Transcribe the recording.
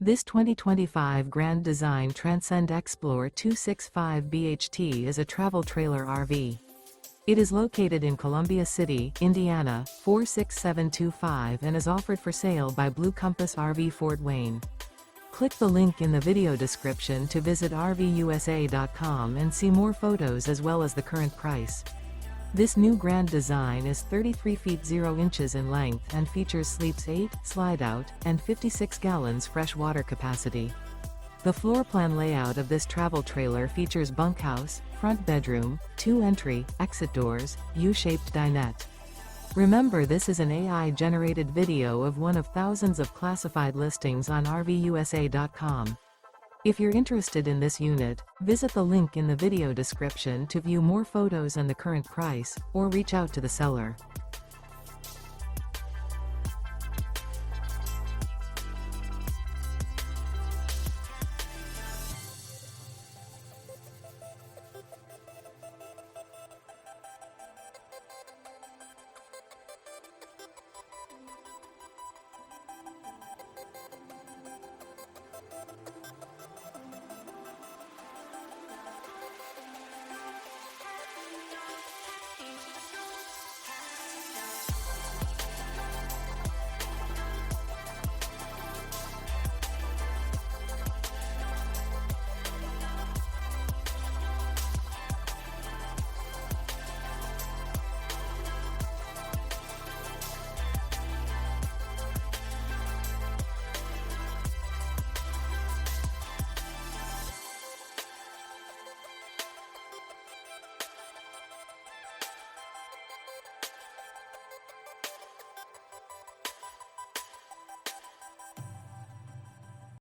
This 2025 Grand Design Transcend Xplor 265 BHT is a travel trailer RV. It is located in Columbia City, Indiana, 46725 and is offered for sale by Blue Compass RV Fort Wayne. Click the link in the video description to visit RVUSA.com and see more photos as well as the current price. This new Grand Design is 33 feet 0 inches in length and features sleeps 8, Slideout, and 56 gallons fresh water capacity. The floor plan layout of this travel trailer features bunkhouse, front bedroom, 2 entry, exit doors, U-shaped dinette. Remember, this is an AI-generated video of one of thousands of classified listings on RVUSA.com. If you're interested in this unit, visit the link in the video description to view more photos and the current price, or reach out to the seller.